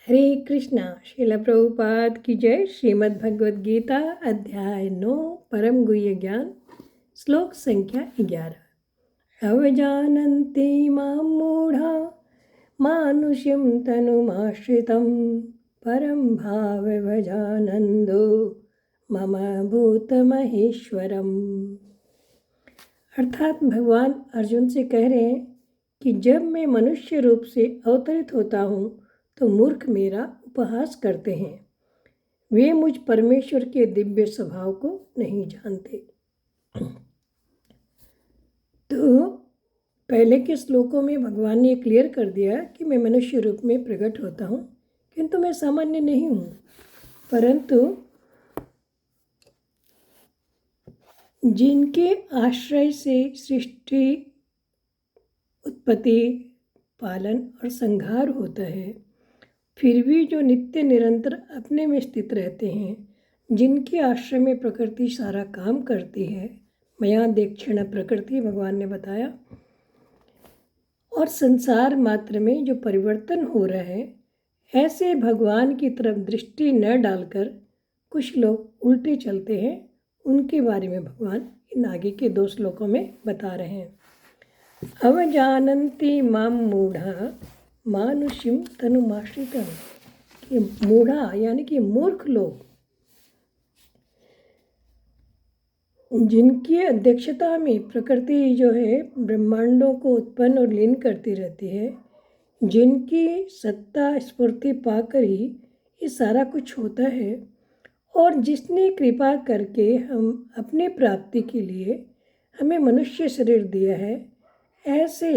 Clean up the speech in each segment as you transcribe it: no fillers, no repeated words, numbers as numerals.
हरे कृष्णा। श्रील प्रभुपाद की जय। श्रीमद् भगवद गीता अध्याय 9 परम गुह्य ज्ञान श्लोक संख्या 11। अवजानन्ति मां मूढ़ा मानुष्यं तनुमाश्रितं परं भावभजानन्दो मम भूतमहेश्वरम्। अर्थात भगवान अर्जुन से कह रहे हैं कि जब मैं मनुष्य रूप से अवतरित होता हूँ तो मूर्ख मेरा उपहास करते हैं। वे मुझ परमेश्वर के दिव्य स्वभाव को नहीं जानते। तो पहले के श्लोकों में भगवान ने क्लियर कर दिया कि मैं मनुष्य रूप में प्रकट होता हूँ, किंतु मैं सामान्य नहीं हूँ, परंतु जिनके आश्रय से सृष्टि, उत्पत्ति, पालन और संहार होता है, फिर भी जो नित्य निरंतर अपने में स्थित रहते हैं, जिनके आश्रय में प्रकृति सारा काम करती है, मया देक्षिण प्रकृति भगवान ने बताया, और संसार मात्र में जो परिवर्तन हो रहा है, ऐसे भगवान की तरफ दृष्टि न डालकर कुछ लोग उल्टे चलते हैं। उनके बारे में भगवान इन आगे के 2 श्लोकों में बता रहे हैं। अवजानन्ति मां मूढ़ा मानुष्यं तनुमाश्रितं। कि मूढ़ा यानी कि मूर्ख लोग, जिनकी अध्यक्षता में प्रकृति जो है ब्रह्मांडों को उत्पन्न और लीन करती रहती है, जिनकी सत्ता स्फूर्ति पाकर ही ये सारा कुछ होता है, और जिसने कृपा करके हम अपने प्राप्ति के लिए हमें मनुष्य शरीर दिया है, ऐसे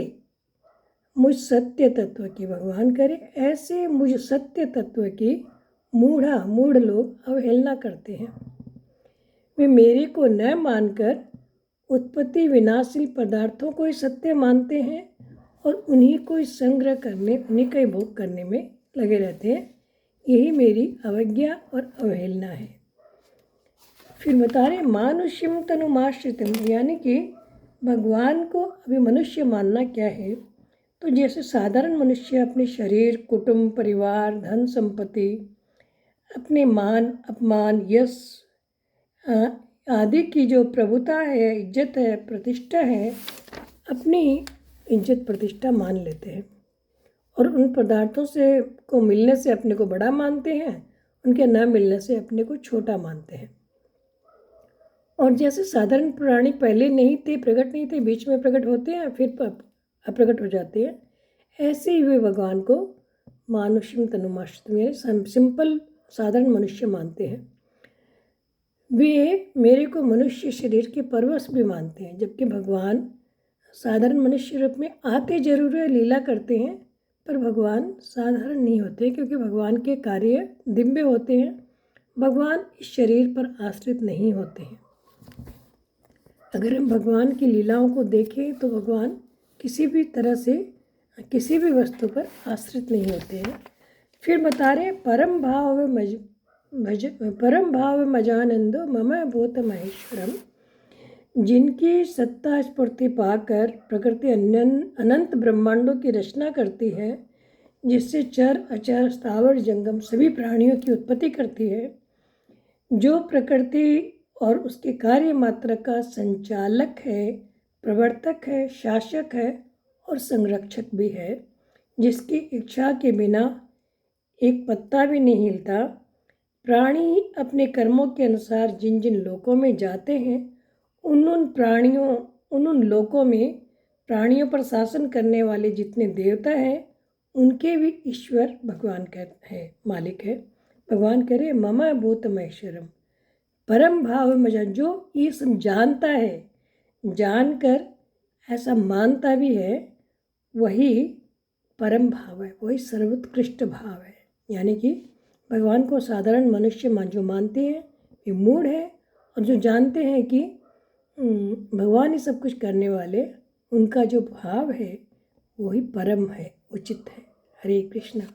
मुझ सत्य तत्व की भगवान करे, ऐसे मुझ सत्य तत्व की मूढ़ लोग अवहेलना करते हैं। वे मेरे को न मानकर उत्पत्ति विनाशील पदार्थों को ही सत्य मानते हैं और उन्हीं को ही संग्रह करने, उन्हीं का ही भोग करने में लगे रहते हैं। यही मेरी अवज्ञा और अवहेलना है। फिर बता रहे मानुष्यम तनुमाश्रितम, यानी कि भगवान को अभी मनुष्य मानना क्या है। तो जैसे साधारण मनुष्य अपने शरीर, कुटुंब, परिवार, धन संपत्ति, अपने मान अपमान, यश आदि की जो प्रभुता है, इज्जत है, प्रतिष्ठा है, अपनी इज्जत प्रतिष्ठा मान लेते हैं और उन पदार्थों से को मिलने से अपने को बड़ा मानते हैं, उनके न मिलने से अपने को छोटा मानते हैं। और जैसे साधारण प्राणी पहले नहीं थे, प्रकट नहीं थे, बीच में प्रकट होते हैं, फिर अप्रकट हो जाते हैं, ऐसे ही वे भगवान को मानुष्यम तनुमाश्रितम में सिंपल साधारण मनुष्य मानते हैं। वे मेरे को मनुष्य शरीर के परवश भी मानते हैं, जबकि भगवान साधारण मनुष्य रूप में आते जरूर है, लीला करते हैं, पर भगवान साधारण नहीं होते, क्योंकि भगवान के कार्य दिव्य होते हैं। भगवान इस शरीर पर आश्रित नहीं होते हैं। अगर हम भगवान की लीलाओं को देखें तो भगवान किसी भी तरह से किसी भी वस्तु पर आश्रित नहीं होते हैं। फिर बता रहे परम भाव मजानंदो मम भूत महेश्वरम। जिनकी सत्ता स्फूर्ति पाकर प्रकृति अनंत ब्रह्मांडों की रचना करती है, जिससे चर अचर स्थावर जंगम सभी प्राणियों की उत्पत्ति करती है, जो प्रकृति और उसके कार्य मात्र का संचालक है, प्रवर्तक है, शासक है और संरक्षक भी है, जिसकी इच्छा के बिना एक पत्ता भी नहीं हिलता। प्राणी अपने कर्मों के अनुसार जिन जिन लोकों में जाते हैं, उन लोकों में प्राणियों पर शासन करने वाले जितने देवता हैं, उनके भी ईश्वर भगवान है, मालिक है। भगवान करे मम भूत महेश्वरम। परम भाव मजा, जो ये सब जानता है, जानकर ऐसा मानता भी है, वही परम भाव है, वही सर्वोत्कृष्ट भाव है। यानी कि भगवान को साधारण मनुष्य जो मानते हैं वे मूढ़ है, और जो जानते हैं कि भगवान ही सब कुछ करने वाले, उनका जो भाव है वही परम है, उचित है। हरे कृष्णा।